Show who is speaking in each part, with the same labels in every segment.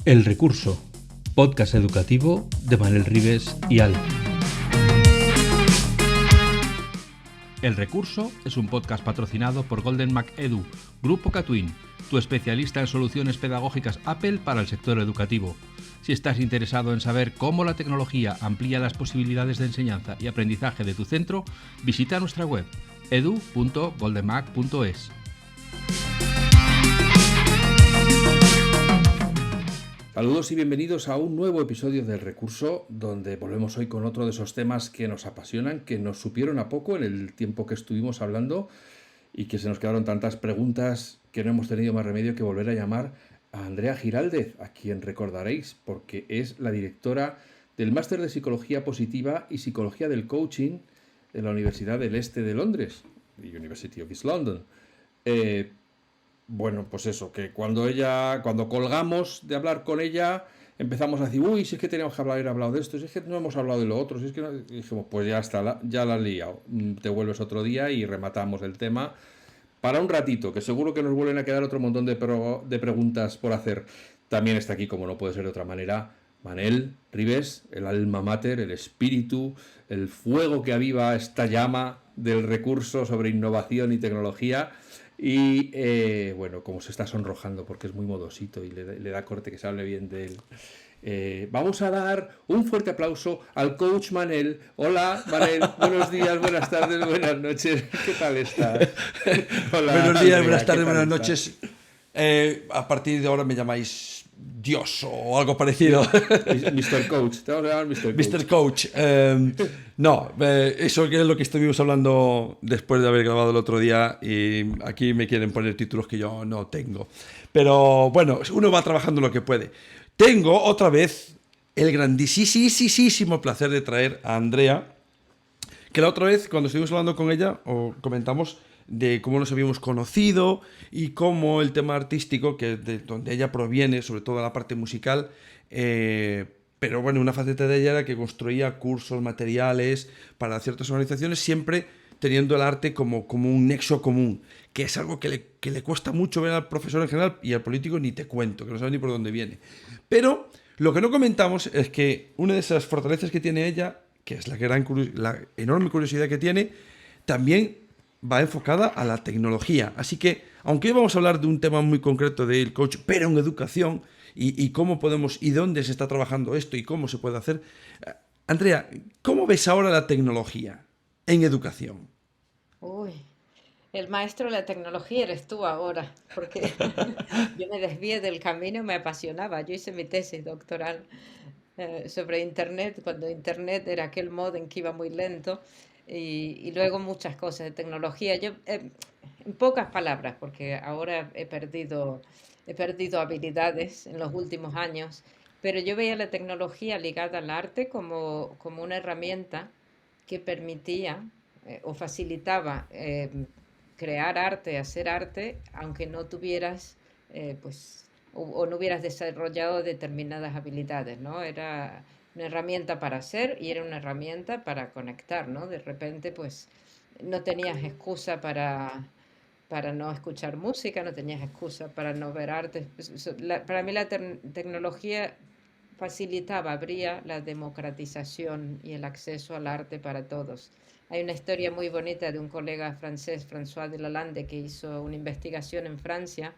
Speaker 1: El Recurso, podcast educativo de Manel Ribes y Al. El Recurso es un podcast patrocinado por Golden Mac Edu, Grupo Catwin, tu especialista en soluciones pedagógicas Apple para el sector educativo. Si estás interesado en saber cómo la tecnología amplía las posibilidades de enseñanza y aprendizaje de tu centro, visita nuestra web edu.goldenmac.es. Saludos y bienvenidos a un nuevo episodio del Recurso, donde volvemos hoy con otro de esos temas que nos apasionan, que nos supieron a poco en el tiempo que estuvimos hablando y que se nos quedaron tantas preguntas que no hemos tenido más remedio que volver a llamar a Andrea Giraldez, a quien recordaréis porque es la directora del Máster de Psicología Positiva y Psicología del Coaching de la Universidad del Este de Londres, the University of East London. Bueno, pues eso, que cuando colgamos de hablar con ella, empezamos a decir, uy, si es que teníamos que haber hablado de esto, si es que no hemos hablado de lo otro, si es que no... Y dijimos, pues ya está, ya la has liado, te vuelves otro día y rematamos el tema para un ratito, que seguro que nos vuelven a quedar otro montón de preguntas por hacer. También está aquí, como no puede ser de otra manera, Manel Ribes, el alma mater, el espíritu, el fuego que aviva esta llama del recurso sobre innovación y tecnología. Y bueno, como se está sonrojando porque es muy modosito y le da corte que se hable bien de él. Vamos a dar un fuerte aplauso al coach Manel. Hola Manel, buenos días, buenas tardes, buenas noches. ¿Qué tal estás?
Speaker 2: Hola, buenos días, buenas tardes, buenas noches. A partir de ahora me llamáis Dios o algo parecido.
Speaker 1: Mr. Coach, te vamos a llamar
Speaker 2: Mr. Coach. Eso que es lo que estuvimos hablando después de haber grabado el otro día y aquí me quieren poner títulos que yo no tengo. Pero bueno, uno va trabajando lo que puede. Tengo otra vez el grandísimo placer de traer a Andrea, que la otra vez cuando estuvimos hablando con ella o comentamos de cómo nos habíamos conocido y cómo el tema artístico, que de donde ella proviene, sobre todo la parte musical, pero bueno, una faceta de ella era que construía cursos, materiales para ciertas organizaciones, siempre teniendo el arte como un nexo común, que es algo que le cuesta mucho ver al profesor en general y al político ni te cuento, que no sabe ni por dónde viene. Pero lo que no comentamos es que una de esas fortalezas que tiene ella, que es la enorme curiosidad que tiene, también va enfocada a la tecnología. Así que, aunque hoy vamos a hablar de un tema muy concreto del coach, pero en educación, y cómo podemos, y dónde se está trabajando esto, y cómo se puede hacer. Andrea, ¿cómo ves ahora la tecnología en educación?
Speaker 3: Uy, el maestro de la tecnología eres tú ahora, porque yo me desvié del camino, me apasionaba. Yo hice mi tesis doctoral sobre Internet, cuando Internet era aquel modem que iba muy lento, y luego muchas cosas de tecnología. Yo, en pocas palabras, porque ahora he perdido habilidades en los últimos años, pero yo veía la tecnología ligada al arte como una herramienta que permitía o facilitaba crear arte, hacer arte, aunque no tuvieras, pues, o no hubieras desarrollado determinadas habilidades, ¿no? Era una herramienta para hacer y era una herramienta para conectar, ¿no? De repente, pues, no tenías excusa para no escuchar música, no tenías excusa para no ver arte. Para mí la tecnología facilitaba, abría la democratización y el acceso al arte para todos. Hay una historia muy bonita de un colega francés, François Delalande, que hizo una investigación en Francia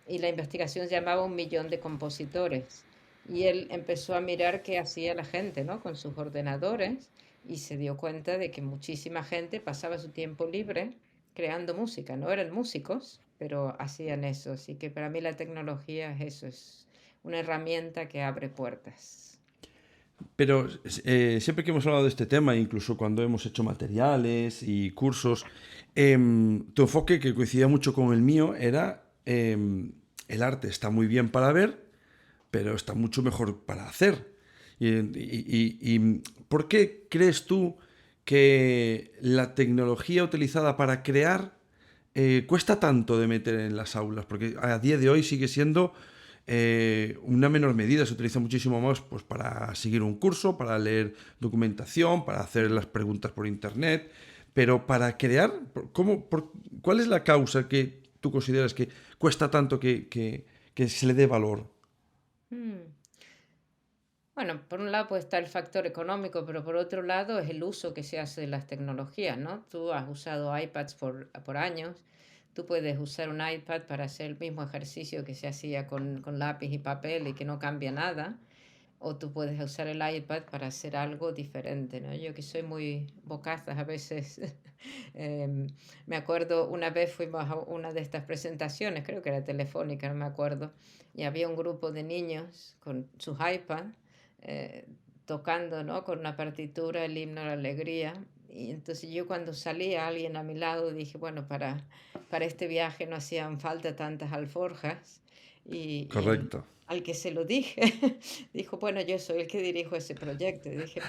Speaker 3: y la investigación se llamaba Un millón de compositores. Y él empezó a mirar qué hacía la gente, ¿no? Con sus ordenadores y se dio cuenta de que muchísima gente pasaba su tiempo libre creando música. No eran músicos, pero hacían eso. Así que para mí la tecnología es eso, es una herramienta que abre puertas.
Speaker 2: Pero siempre que hemos hablado de este tema, incluso cuando hemos hecho materiales y cursos, tu enfoque, que coincidía mucho con el mío, era el arte está muy bien para ver, pero está mucho mejor para hacer. Y ¿por qué crees tú que la tecnología utilizada para crear cuesta tanto de meter en las aulas? Porque a día de hoy sigue siendo una menor medida, se utiliza muchísimo más pues, para seguir un curso, para leer documentación, para hacer las preguntas por internet, pero para crear, ¿cuál es la causa que tú consideras que cuesta tanto que se le dé valor?
Speaker 3: Mm. Bueno, por un lado puede estar el factor económico, pero por otro lado es el uso que se hace de las tecnologías, ¿no? Tú has usado iPads por años, tú puedes usar un iPad para hacer el mismo ejercicio que se hacía con lápiz y papel y que no cambia nada, o tú puedes usar el iPad para hacer algo diferente, ¿no? Yo que soy muy bocazas a veces, em, me acuerdo una vez fuimos a una de estas presentaciones, creo que era telefónica, no me acuerdo, y había un grupo de niños con sus iPads eh, tocando, ¿no? Con una partitura el himno a la alegría. Y entonces yo cuando salía alguien a mi lado dije, bueno, para este viaje no hacían falta tantas alforjas. Y
Speaker 2: Correcto.
Speaker 3: al que se lo dije, dijo, bueno, yo soy el que dirijo ese proyecto. Y dije,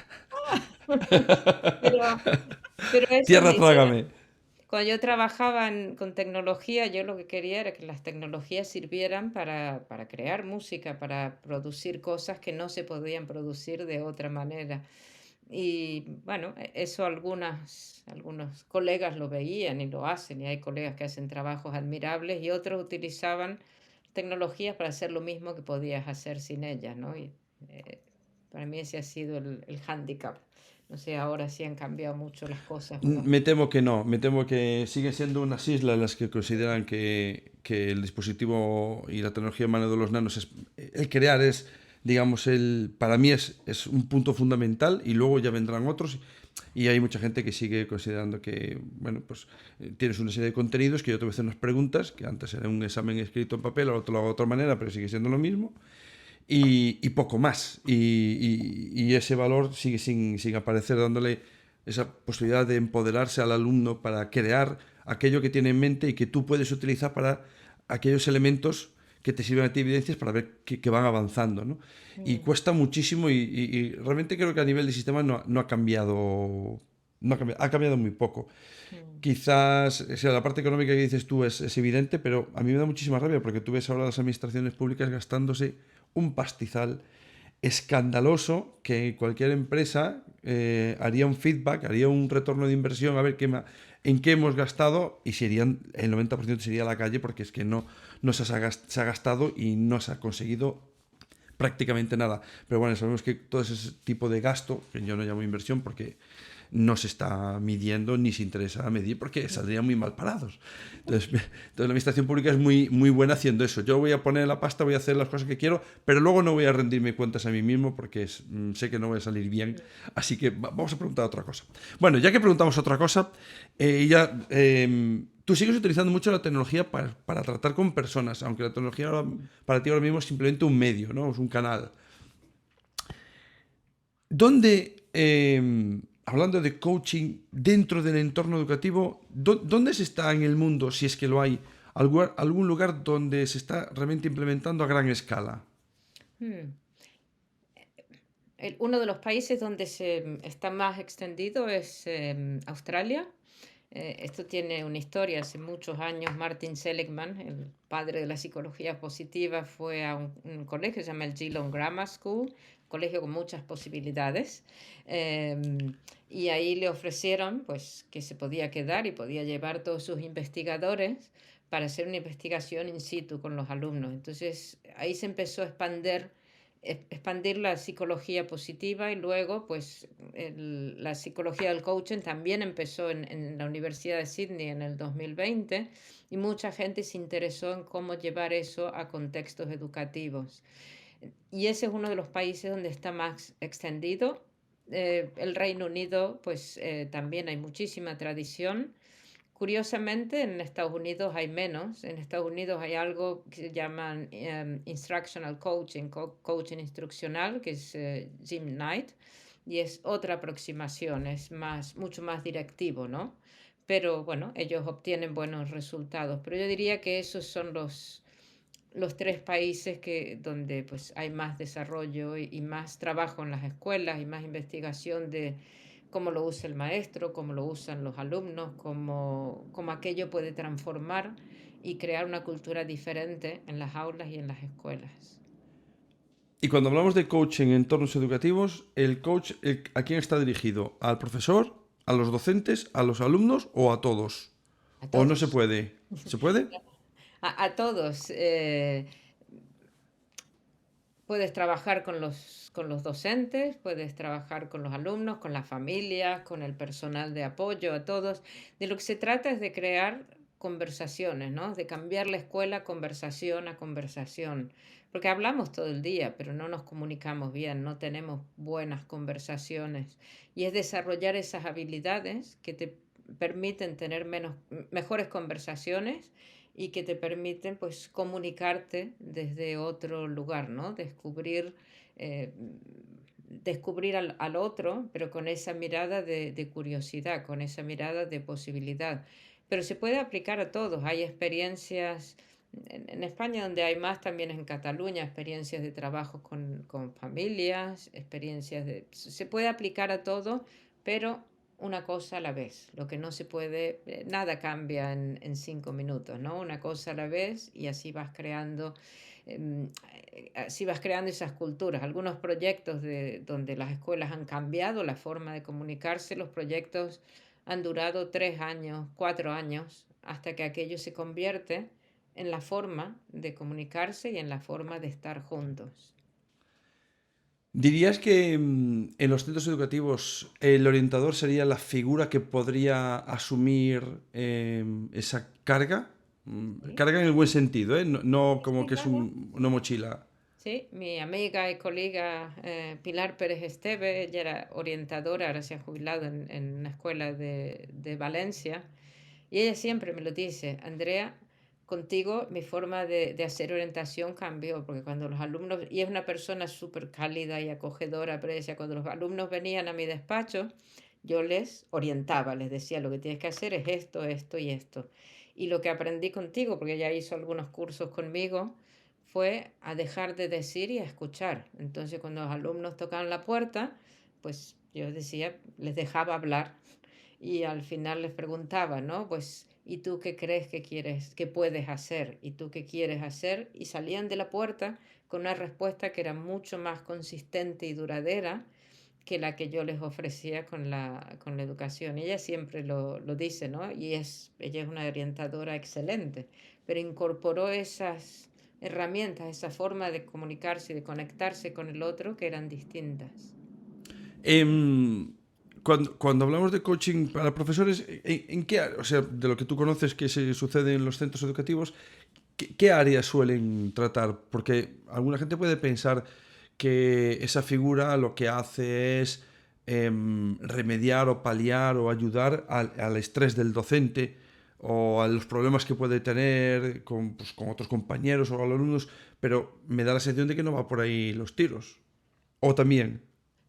Speaker 3: pero, pero eso
Speaker 2: Tierra,
Speaker 3: dice,
Speaker 2: trágame.
Speaker 3: cuando yo trabajaba con tecnología, yo lo que quería era que las tecnologías sirvieran para crear música, para producir cosas que no se podían producir de otra manera. Y bueno, eso algunos colegas lo veían y lo hacen, y hay colegas que hacen trabajos admirables y otros utilizaban tecnologías para hacer lo mismo que podías hacer sin ellas, ¿no? Y eh, para mí ese ha sido el hándicap. No sé ahora si han cambiado mucho las cosas o no.
Speaker 2: Me temo que no, me temo que siguen siendo unas islas las que consideran que el dispositivo y la tecnología en mano de los nanos es, el crear es, digamos, para mí es un punto fundamental y luego ya vendrán otros y hay mucha gente que sigue considerando que, bueno, pues tienes una serie de contenidos que yo te voy a hacer unas preguntas, que antes era un examen escrito en papel, ahora te lo hago de otra manera, pero sigue siendo lo mismo y poco más. Y ese valor sigue sin aparecer, dándole esa posibilidad de empoderarse al alumno para crear aquello que tiene en mente y que tú puedes utilizar para aquellos elementos que te sirven a ti evidencias para ver que van avanzando, ¿no? Y
Speaker 3: Mm,
Speaker 2: cuesta muchísimo y realmente creo que a nivel de sistema no ha cambiado, ha cambiado muy poco.
Speaker 3: mm,
Speaker 2: Quizás, o sea, la parte económica que dices tú es evidente, pero a mí me da muchísima rabia porque tú ves ahora las administraciones públicas gastándose un pastizal escandaloso que cualquier empresa haría un feedback, haría un retorno de inversión a ver en qué hemos gastado y serían, el 90% sería a la calle porque es que no se ha gastado y no se ha conseguido prácticamente nada. Pero bueno, sabemos que todo ese tipo de gasto, que yo no llamo inversión porque no se está midiendo ni se interesa medir porque saldrían muy mal parados. Entonces la administración pública es muy buena haciendo eso. Yo voy a poner la pasta, voy a hacer las cosas que quiero, pero luego no voy a rendirme cuentas a mí mismo porque sé que no voy a salir bien. Así que vamos a preguntar otra cosa. Bueno, ya que preguntamos otra cosa, tú sigues utilizando mucho la tecnología para tratar con personas, aunque la tecnología para ti ahora mismo es simplemente un medio, ¿no? Es un canal. ¿Dónde, hablando de coaching dentro del entorno educativo, dónde se está en el mundo, si es que lo hay, algún lugar donde se está realmente implementando a gran escala?
Speaker 3: mm. Uno de los países donde se está más extendido es Australia. Esto tiene una historia. Hace muchos años, Martin Seligman, el padre de la psicología positiva, fue a un colegio que se llama el Geelong Grammar School, colegio con muchas posibilidades. Y ahí le ofrecieron pues, que se podía quedar y podía llevar todos sus investigadores para hacer una investigación in situ con los alumnos. Entonces ahí se empezó a expandir la psicología positiva y luego pues la psicología del coaching también empezó en la Universidad de Sydney en el 2020 y mucha gente se interesó en cómo llevar eso a contextos educativos. Y ese es uno de los países donde está más extendido. El Reino Unido pues también hay muchísima tradición. Curiosamente, en Estados Unidos hay menos. En Estados Unidos hay algo que se llama instructional coaching, coaching instruccional, que es Jim Knight, y es otra aproximación, es mucho más directivo, ¿no? Pero bueno, ellos obtienen buenos resultados. Pero yo diría que esos son los tres países donde pues, hay más desarrollo y más trabajo en las escuelas y más investigación de cómo lo usa el maestro, cómo lo usan los alumnos, cómo aquello puede transformar y crear una cultura diferente en las aulas y en las escuelas.
Speaker 2: Y cuando hablamos de coaching en entornos educativos, ¿el coach a quién está dirigido? ¿Al profesor? ¿A los docentes? ¿A los alumnos? ¿O a todos?
Speaker 3: A
Speaker 2: ¿O no se
Speaker 3: todos.
Speaker 2: puede? ¿Se puede?
Speaker 3: A todos. puedes trabajar con los docentes, puedes trabajar con los alumnos, con las familias, con el personal de apoyo, a todos. De lo que se trata es de crear conversaciones, ¿no? De cambiar la escuela conversación a conversación. Porque hablamos todo el día, pero no nos comunicamos bien, no tenemos buenas conversaciones. Y es desarrollar esas habilidades que te permiten tener mejores conversaciones y que te permiten pues comunicarte desde otro lugar, ¿no? Eh, descubrir al otro, pero con esa mirada de curiosidad, con esa mirada de posibilidad. Pero se puede aplicar a todos. Hay experiencias en España donde hay más, también en Cataluña, experiencias de trabajo con familias, Se puede aplicar a todo, pero una cosa a la vez. Lo que no se puede, nada cambia en 5 minutos, ¿no? Una cosa a la vez y em, así vas creando esas culturas. Algunos proyectos donde las escuelas han cambiado la forma de comunicarse, los proyectos han durado 3 años, 4 años, hasta que aquello se convierte en la forma de comunicarse y en la forma de estar juntos.
Speaker 2: ¿Dirías que en los centros educativos el orientador sería la figura que podría asumir esa carga?
Speaker 3: ¿Sí?
Speaker 2: Carga en el buen sentido, ¿eh? No, no
Speaker 3: Sí,
Speaker 2: como
Speaker 3: sí,
Speaker 2: que es
Speaker 3: claro.
Speaker 2: una mochila.
Speaker 3: Sí, mi amiga y colega Pilar Pérez Esteve, ella era orientadora, ahora se ha jubilado en una escuela de Valencia, y ella siempre me lo dice: Andrea, contigo mi forma de hacer orientación cambió, porque cuando los alumnos, y es una persona súper cálida y acogedora, pero ella decía, cuando los alumnos venían a mi despacho, yo les orientaba, les decía, lo que tienes que hacer es esto, esto y esto. Y lo que aprendí contigo, porque ella hizo algunos cursos conmigo, fue a dejar de decir y a escuchar. Entonces, cuando los alumnos tocaban la puerta, pues yo decía, les dejaba hablar y al final les preguntaba, ¿no? Pues, ¿y tú qué crees que quieres, que puedes hacer? ¿Y tú qué quieres hacer? Y salían de la puerta con una respuesta que era mucho más consistente y duradera que la que yo les ofrecía con la educación. Ella siempre lo dice, ¿no? Ella es una orientadora excelente, pero incorporó esas herramientas, esa forma de comunicarse y de conectarse con el otro que eran distintas.
Speaker 2: Em, cuando hablamos de coaching para profesores, ¿en qué, o sea, de lo que tú conoces que se sucede en los centros educativos, qué áreas suelen tratar? Porque alguna gente puede pensar que esa figura lo que hace es remediar o paliar o ayudar al estrés del docente o a los problemas que puede tener pues, con otros compañeros o alumnos, pero me da la sensación de que no va por ahí los tiros. O también.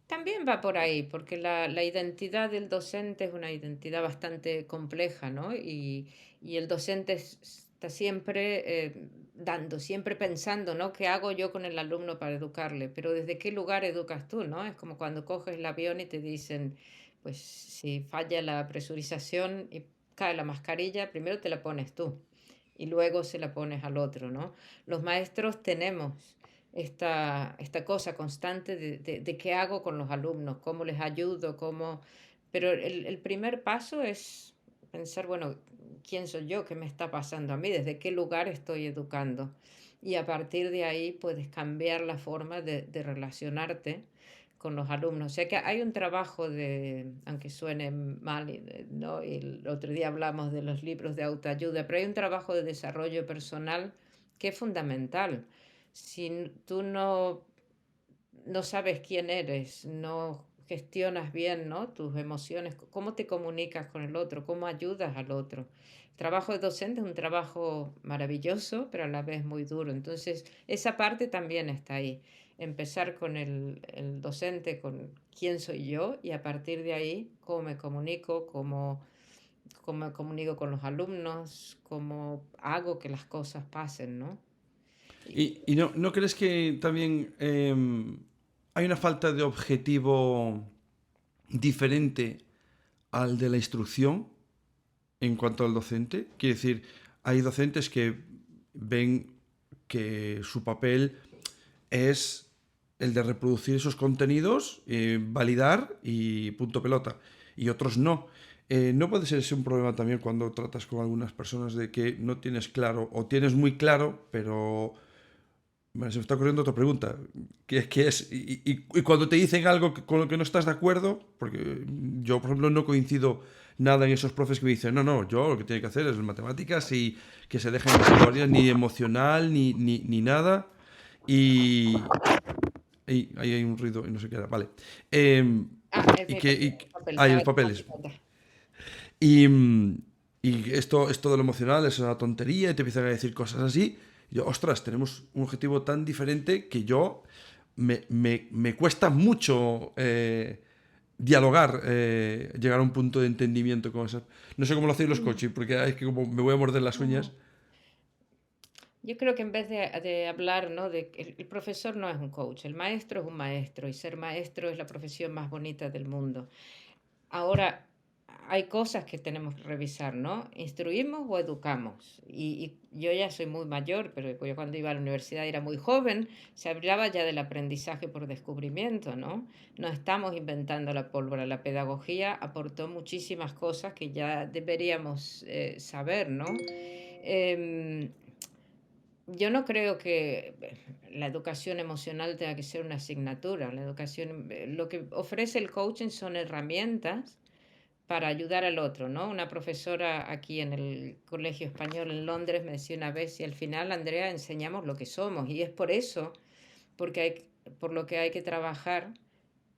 Speaker 3: También va por ahí, porque la identidad del docente es una identidad bastante compleja, ¿no? Y el docente está siempre dando, siempre pensando, ¿no? ¿Qué hago yo con el alumno para educarle? Pero ¿desde qué lugar educas tú, no? Es como cuando coges el avión y te dicen, pues si falla la presurización y cae la mascarilla, primero te la pones tú y luego se la pones al otro, ¿no? Los maestros tenemos esta cosa constante de qué hago con los alumnos, cómo les ayudo, cómo... Pero el primer paso es pensar, bueno, ¿quién soy yo? ¿Qué me está pasando a mí? ¿Desde qué lugar estoy educando? Y a partir de ahí puedes cambiar la forma de relacionarte con los alumnos. O sea que hay un trabajo aunque suene mal, ¿no? Y el otro día hablamos de los libros de autoayuda, pero hay un trabajo de desarrollo personal que es fundamental. Si tú no sabes quién eres, no gestionas bien, ¿no? Tus emociones, cómo te comunicas con el otro, cómo ayudas al otro. El trabajo de docente es un trabajo maravilloso, pero a la vez muy duro. Entonces, esa parte también está ahí. Empezar con el docente, con quién soy yo, y a partir de ahí, cómo me comunico, cómo me comunico con los alumnos, cómo hago que las cosas pasen, ¿no? Y,
Speaker 2: ¿Y no crees que también hay una falta de objetivo diferente al de la instrucción en cuanto al docente? Quiere decir, hay docentes que ven que su papel es el de reproducir esos contenidos, validar y punto pelota. Y otros no. ¿No puede ser ese un problema también cuando tratas con algunas personas de que no tienes claro o tienes muy claro, pero Bueno, se me está ocurriendo otra pregunta, que es, y cuando te dicen algo con lo que no estás de acuerdo, porque yo, por ejemplo, no coincido nada en esos profes que me dicen, no, no, yo lo que tiene que hacer es matemáticas y que se dejen historias, ni emocional, ni nada, y, y ahí hay un ruido y no sé qué era, vale.
Speaker 3: Es
Speaker 2: Y
Speaker 3: mi
Speaker 2: que
Speaker 3: papel,
Speaker 2: hay
Speaker 3: estaba
Speaker 2: los
Speaker 3: llamando
Speaker 2: papeles.
Speaker 3: para atrás.
Speaker 2: Y, y esto de lo emocional es una tontería y te empiezan a decir cosas así. Y yo, ostras, tenemos un objetivo tan diferente que yo me cuesta mucho dialogar, llegar a un punto de entendimiento con eso. No sé cómo lo hacéis los coaches, porque es que como me voy a morder las uñas.
Speaker 3: No. Yo creo que en vez de hablar, ¿no? De que el profesor no es un coach, el maestro es un maestro y ser maestro es la profesión más bonita del mundo. Ahora, hay cosas que tenemos que revisar, ¿no? ¿Instruimos o educamos? Y yo ya soy muy mayor, pero yo cuando iba a la universidad era muy joven, se hablaba ya del aprendizaje por descubrimiento, ¿no? No estamos inventando la pólvora, la pedagogía aportó muchísimas cosas que ya deberíamos saber, ¿no? Em, yo no creo que la educación emocional tenga que ser una asignatura. La educación, lo que ofrece el coaching son herramientas para ayudar al otro, ¿no? Una profesora aquí en el Colegio Español en Londres me decía una vez, y al final, Andrea, enseñamos lo que somos, y es por eso, porque por lo que hay que trabajar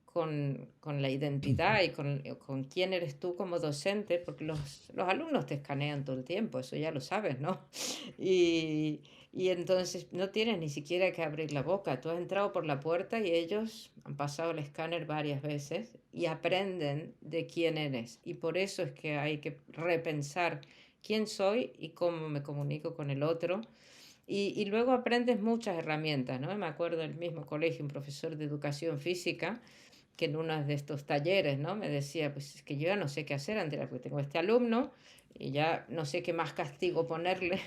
Speaker 3: con la identidad y con quién eres tú como docente, porque los alumnos te escanean todo el tiempo, eso ya lo sabes, ¿no? Y, y entonces no tienes ni siquiera que abrir la boca, tú has entrado por la puerta y ellos han pasado el escáner varias veces y aprenden de quién eres. Y por eso es que hay que repensar quién soy y cómo me comunico con el otro. Y luego aprendes muchas herramientas, ¿no? Me acuerdo del mismo colegio, un profesor de educación física que en uno de estos talleres, ¿no? Me decía, pues es que yo ya no sé qué hacer, Andrea, porque tengo este alumno y ya no sé qué más castigo ponerle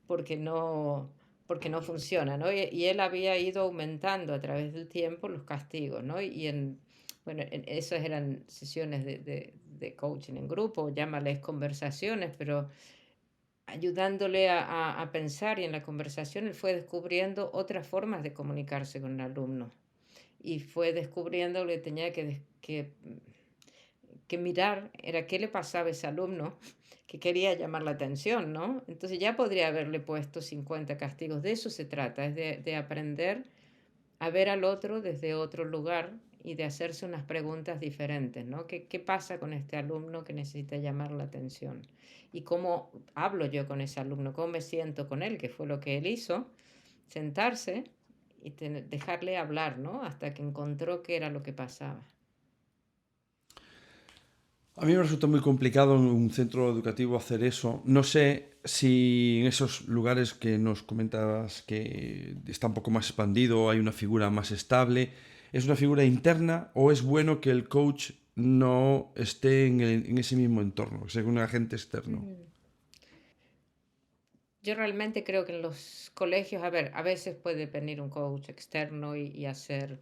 Speaker 3: porque no, porque no funciona, ¿no? Y él había ido aumentando a través del tiempo los castigos, ¿no? Bueno, esas eran sesiones de coaching en grupo, llámales conversaciones, pero ayudándole a pensar y en la conversación él fue descubriendo otras formas de comunicarse con el alumno y fue descubriendo que tenía que mirar, era qué le pasaba a ese alumno que quería llamar la atención, ¿no? Entonces ya podría haberle puesto 50 castigos. De eso se trata, es de aprender a ver al otro desde otro lugar y de hacerse unas preguntas diferentes, ¿no? ¿Qué pasa con este alumno que necesita llamar la atención? ¿Y cómo hablo yo con ese alumno? ¿Cómo me siento con él? Que fue lo que él hizo, sentarse y dejarle hablar, ¿no? Hasta que encontró qué era lo que pasaba.
Speaker 2: A mí me resulta muy complicado en un centro educativo hacer eso. No sé si en esos lugares que nos comentabas que está un poco más expandido, hay una figura más estable, ¿es una figura interna o es bueno que el coach no esté en ese mismo entorno, que sea un agente externo?
Speaker 3: Ujú. Yo realmente creo que en los colegios, a ver, a veces puede venir un coach externo y hacer,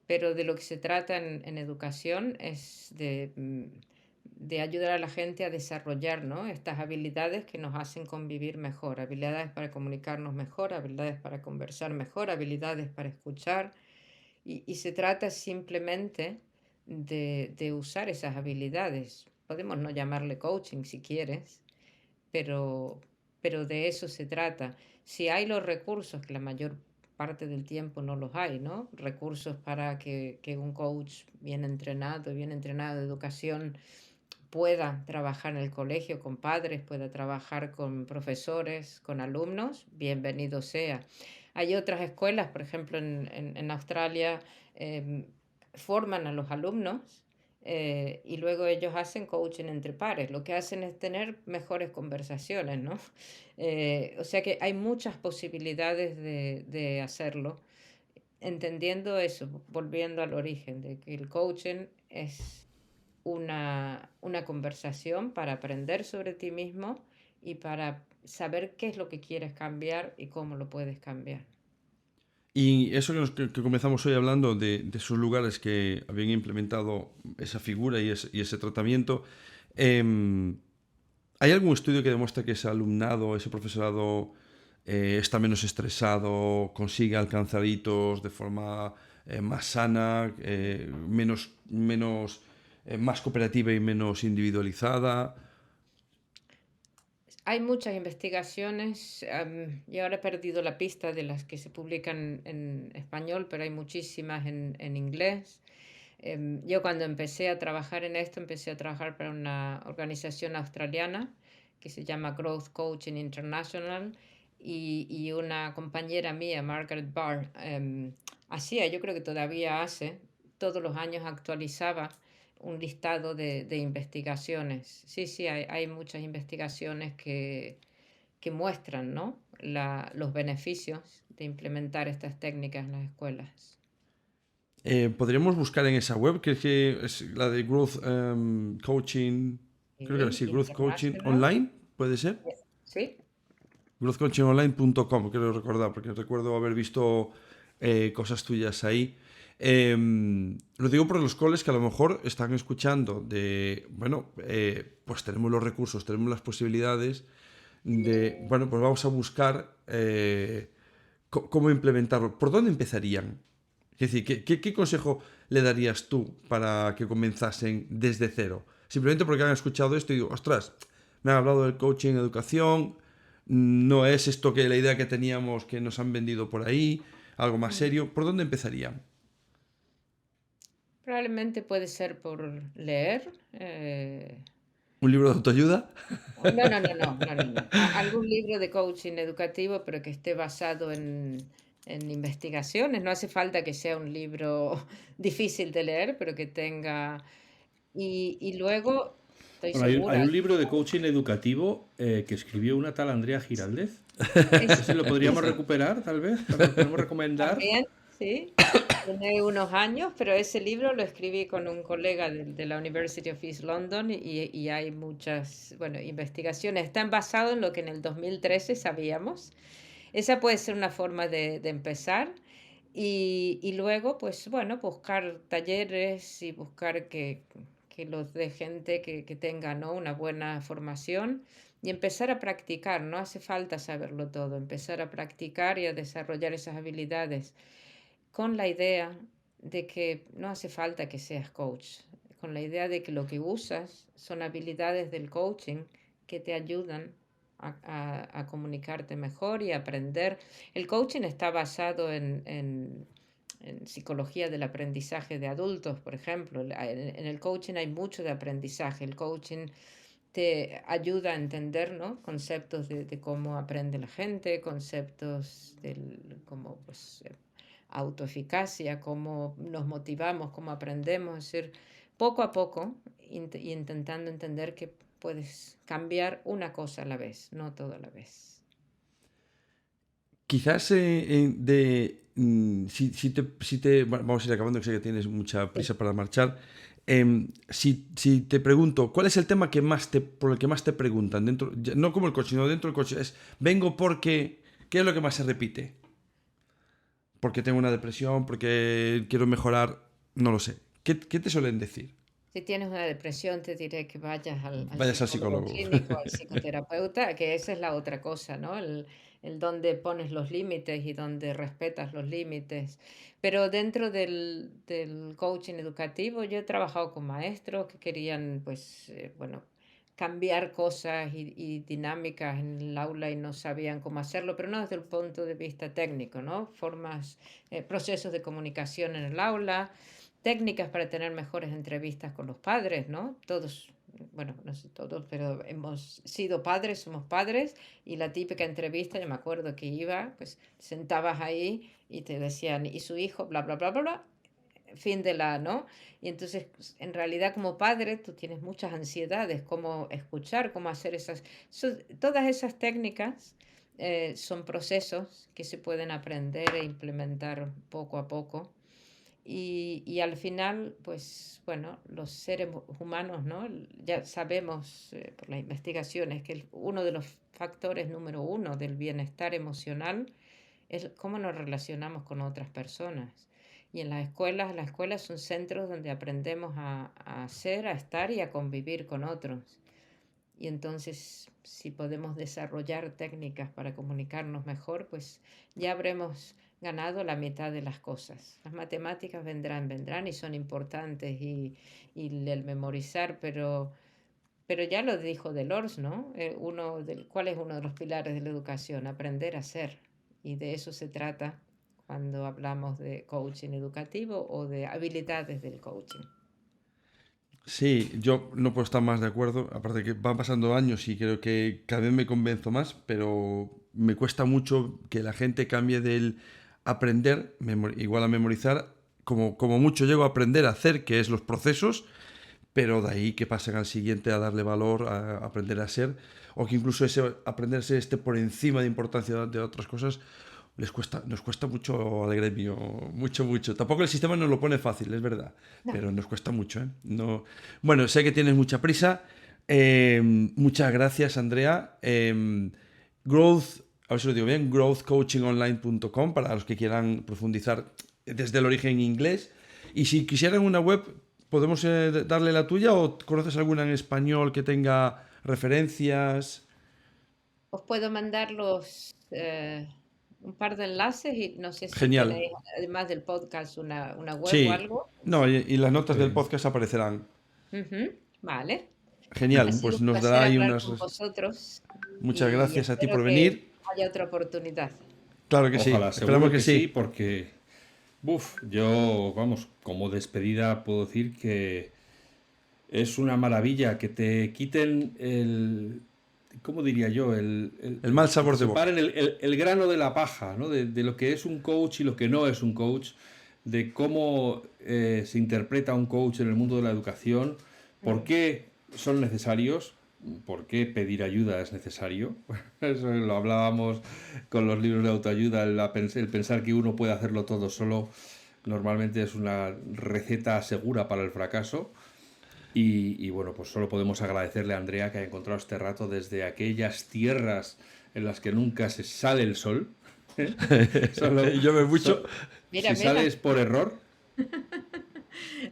Speaker 3: pero de lo que se trata en educación es de ayudar a la gente a desarrollar, ¿no? Estas habilidades que nos hacen convivir mejor, habilidades para comunicarnos mejor, habilidades para conversar mejor, habilidades para escuchar. Y se trata simplemente de usar esas habilidades. Podemos no llamarle coaching si quieres, pero, pero de eso se trata. Si hay los recursos, que la mayor parte del tiempo no los hay, ¿no? Recursos para que un coach bien entrenado de educación pueda trabajar en el colegio con padres, pueda trabajar con profesores, con alumnos, bienvenido sea. Hay otras escuelas, por ejemplo, en Australia, em, forman a los alumnos y luego ellos hacen coaching entre pares. Lo que hacen es tener mejores conversaciones, ¿no? O sea que hay muchas posibilidades de hacerlo, entendiendo eso, volviendo al origen, de que el coaching es una conversación para aprender sobre ti mismo y para saber qué es lo que quieres cambiar y cómo lo puedes cambiar.
Speaker 2: Y eso que comenzamos hoy hablando de esos lugares que habían implementado esa figura y ese tratamiento, em, ¿hay algún estudio que demuestre que ese alumnado, ese profesorado, está menos estresado, consigue alcanzar hitos de forma más sana, más cooperativa y menos individualizada.
Speaker 3: Hay muchas investigaciones, y ahora he perdido la pista de las que se publican en español, pero hay muchísimas en inglés. Yo cuando empecé a trabajar en esto, empecé a trabajar para una organización australiana que se llama Growth Coaching International, y una compañera mía, Margaret Barr, hacía, yo creo que todavía hace, todos los años actualizaba un listado de investigaciones. Sí, sí, hay muchas investigaciones que muestran, ¿no? Los beneficios de implementar estas técnicas en las escuelas.
Speaker 2: Podríamos buscar en esa web, que es la de Growth Coaching, creo que era
Speaker 3: Sí,
Speaker 2: así, Growth Coaching
Speaker 3: International.
Speaker 2: Online, ¿puede ser?
Speaker 3: Sí.
Speaker 2: growthcoachingonline.com, quiero recordar, porque recuerdo haber visto cosas tuyas ahí. Lo digo por los coles que a lo mejor están escuchando de, bueno, pues tenemos los recursos, tenemos las posibilidades de, bueno, pues vamos a buscar cómo implementarlo. ¿Por dónde empezarían? Es decir, ¿qué consejo le darías tú para que comenzasen desde cero? Simplemente porque han escuchado esto y digo, ostras, me han hablado del coaching, educación, no es esto que la idea que teníamos que nos han vendido por ahí, algo más
Speaker 3: Mm.
Speaker 2: serio. ¿Por dónde empezarían?
Speaker 3: Probablemente puede ser por leer.
Speaker 2: ¿Un libro de autoayuda?
Speaker 3: No, no, no, no, no, no, no. Algún libro de coaching educativo, pero que esté basado en investigaciones. No hace falta que sea un libro difícil de leer, pero que tenga... Y luego, estoy
Speaker 1: Bueno, hay
Speaker 3: segura,
Speaker 1: un libro de coaching educativo que escribió una tal Andrea Giraldez.
Speaker 3: es,
Speaker 1: Ese lo podríamos recuperar, tal vez, lo podemos recomendar.
Speaker 3: también, sí, tiene unos años, pero ese libro lo escribí con un colega de la University of East London, y hay muchas, bueno, investigaciones. Están basados en lo que en el 2013 sabíamos. Esa puede ser una forma de empezar. Y luego, pues bueno, buscar talleres y buscar que los de gente que tenga, ¿no? Una buena formación, y empezar a practicar. No hace falta saberlo todo, empezar a practicar y a desarrollar esas habilidades con la idea de que no hace falta que seas coach, con la idea de que lo que usas son habilidades del coaching que te ayudan a comunicarte mejor y a aprender. El coaching está basado en psicología del aprendizaje de adultos, por ejemplo. En el coaching hay mucho de aprendizaje. El coaching te ayuda a entender, ¿no? Conceptos de cómo aprende la gente, conceptos del cómo, pues, autoeficacia, cómo nos motivamos, cómo aprendemos, es decir, poco a poco, y intentando entender que puedes cambiar una cosa a la vez, no todo a la vez.
Speaker 2: Quizás bueno, vamos a ir acabando, que sé que tienes mucha
Speaker 3: Sí.
Speaker 2: prisa para marchar. Si te pregunto, ¿cuál es el tema por el que más te preguntan? No como el coche, sino dentro del coche. Vengo porque, ¿qué es lo que más se repite? Porque tengo una depresión, porque quiero mejorar, no lo sé. ¿Qué te suelen decir?
Speaker 3: Si tienes una depresión, te diré que vayas al
Speaker 2: Vayas al
Speaker 3: psicólogo
Speaker 2: psicólogo.
Speaker 3: clínico, al psicoterapeuta, que esa es la otra cosa, ¿no? El dónde pones los límites y dónde respetas los límites. Pero dentro del coaching educativo, yo he trabajado con maestros que querían, pues, bueno, cambiar cosas y dinámicas en el aula y no sabían cómo hacerlo, pero no desde el punto de vista técnico, ¿no? Formas, procesos de comunicación en el aula, técnicas para tener mejores entrevistas con los padres, ¿no? Todos, bueno, no sé todos, pero hemos sido padres, somos padres, y la típica entrevista, yo me acuerdo que iba, pues sentabas ahí y te decían, y su hijo, bla, bla, bla, bla, bla, fin de la, ¿no? Y entonces, pues, en realidad, como padre, tú tienes muchas ansiedades, cómo escuchar, cómo hacer todas esas técnicas. Son procesos que se pueden aprender e implementar poco a poco, y al final, pues bueno, los seres humanos, ¿no? Ya sabemos, por las investigaciones, que uno de los factores número uno del bienestar emocional es cómo nos relacionamos con otras personas. Y en las escuelas son centros donde aprendemos a ser, a estar y a convivir con otros. Y entonces, si podemos desarrollar técnicas para comunicarnos mejor, pues ya habremos ganado la mitad de las cosas. Las matemáticas vendrán y son importantes y el memorizar, pero ya lo dijo Delors, ¿no? ¿Cuál es uno de los pilares de la educación? Aprender a hacer. Y de eso se trata cuando hablamos de coaching educativo o de habilidades del coaching.
Speaker 2: Sí, yo no puedo estar más de acuerdo. Aparte que van pasando años y creo que cada vez me convenzo más, pero me cuesta mucho que la gente cambie del aprender, igual a memorizar, como mucho llego a aprender a hacer, que es los procesos, pero de ahí que pasen al siguiente a darle valor, a aprender a ser, o que incluso ese aprender a ser esté por encima de importancia de otras cosas, nos cuesta mucho al gremio, mucho, mucho. Tampoco el sistema nos lo pone fácil, es verdad,
Speaker 3: No.
Speaker 2: pero nos cuesta mucho, ¿eh? No... Bueno, sé que tienes mucha prisa. Muchas gracias, Andrea. Growth, a ver si lo digo bien, growthcoachingonline.com para los que quieran profundizar desde el origen en inglés. Y si quisieran una web, ¿podemos darle la tuya o conoces alguna en español que tenga referencias?
Speaker 3: Os puedo mandar un par de enlaces y no sé si
Speaker 2: Genial.
Speaker 3: tenéis, además del podcast, una web o
Speaker 2: Sí.
Speaker 3: algo.
Speaker 2: No, y las notas del
Speaker 1: Eh,
Speaker 2: podcast aparecerán.
Speaker 3: Ujú, vale. Ha
Speaker 2: Genial,
Speaker 3: sido
Speaker 2: pues
Speaker 3: un
Speaker 2: nos dará
Speaker 3: placer
Speaker 2: ahí
Speaker 3: hablar
Speaker 2: unas...
Speaker 3: con vosotros
Speaker 2: Muchas
Speaker 3: y
Speaker 2: gracias a ti
Speaker 3: espero
Speaker 2: por
Speaker 3: que
Speaker 2: venir.
Speaker 3: haya otra oportunidad.
Speaker 2: Claro que sí,
Speaker 1: Ojalá,
Speaker 2: esperamos
Speaker 1: seguro
Speaker 2: que
Speaker 1: que sí,
Speaker 2: sí.
Speaker 1: porque, yo, vamos, como despedida puedo decir que es una maravilla que te quiten ¿cómo diría yo?
Speaker 2: El mal
Speaker 1: Que te
Speaker 2: sabor de boca.
Speaker 1: separen el grano de la paja, ¿no? De lo que es un coach y lo que no es un coach, de cómo se interpreta un coach en el mundo de la educación, por
Speaker 3: Mm.
Speaker 1: qué son necesarios, por qué pedir ayuda es necesario. Eso lo hablábamos con los libros de autoayuda, el pensar que uno puede hacerlo todo solo normalmente es una receta segura para el fracaso. Y bueno, pues solo podemos agradecerle a Andrea que haya encontrado este rato desde aquellas tierras en las que nunca se sale el sol. ¿eh? Solo,
Speaker 2: Llueve mucho.
Speaker 1: so-
Speaker 3: Mira,
Speaker 1: si
Speaker 3: mira,
Speaker 1: sales por error,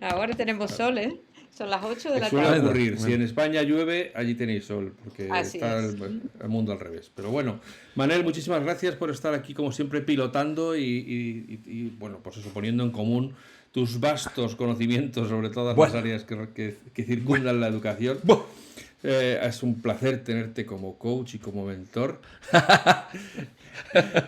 Speaker 3: ahora tenemos sol, ¿eh? Son las 8 de la
Speaker 1: suele
Speaker 3: tarde.
Speaker 2: Bueno,
Speaker 1: ocurrir. Si
Speaker 2: bueno.
Speaker 1: en España llueve, allí tenéis sol, porque
Speaker 3: Así
Speaker 1: está
Speaker 3: es.
Speaker 1: el mundo al revés. Pero bueno, Manel, muchísimas gracias por estar aquí como siempre pilotando y, bueno, pues eso, poniendo en común tus vastos conocimientos sobre todas las
Speaker 2: Bueno,
Speaker 1: áreas que
Speaker 2: bueno.
Speaker 1: circundan la educación.
Speaker 2: Buah.
Speaker 1: Es un placer tenerte como coach y como mentor.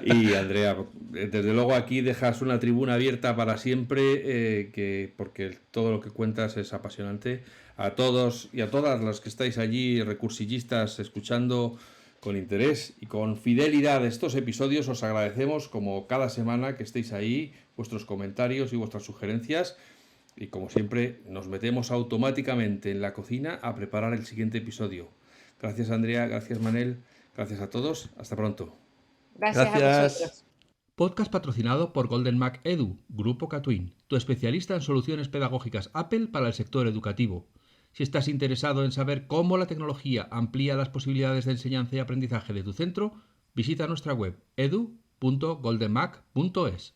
Speaker 1: Y Andrea, desde luego aquí dejas una tribuna abierta para siempre, porque todo lo que cuentas es apasionante. A todos y a todas las que estáis allí, recursillistas, escuchando con interés y con fidelidad estos episodios, os agradecemos como cada semana que estéis ahí, vuestros comentarios y vuestras sugerencias. Y como siempre, nos metemos automáticamente en la cocina a preparar el siguiente episodio. Gracias Andrea, gracias Manel, gracias a todos, hasta pronto.
Speaker 3: Gracias a
Speaker 2: Gracias.
Speaker 3: vosotros.
Speaker 1: Podcast patrocinado por Golden Mac Edu, Grupo Catwin, tu especialista en soluciones pedagógicas Apple para el sector educativo. Si estás interesado en saber cómo la tecnología amplía las posibilidades de enseñanza y aprendizaje de tu centro, visita nuestra web edu.goldenmac.es.